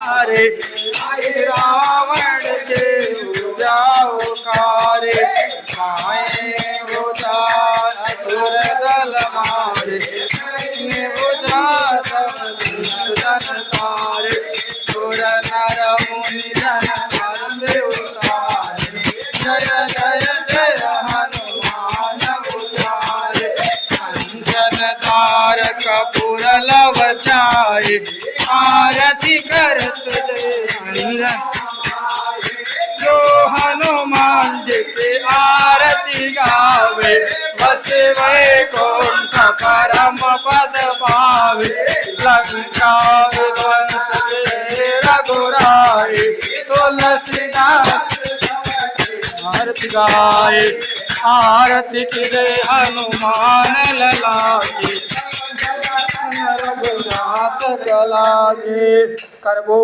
रे रावण के जाओ कारे माए बुझा असुर दल मारे बुझा सब धन तारे सुर नर मुनि जन हर उतारे जय जय जय हनुमान उचारे कंचन तारक कपूर लव चारे आरती कर तुझे जो हनुमान जी की आरती गावे बस वैकुंठ परम पद पावे लंका विध्वंस के रघुराई तुलसीदास आरती गाए आरती की जय हनुमान लला की रघुनाथ कला के करबो।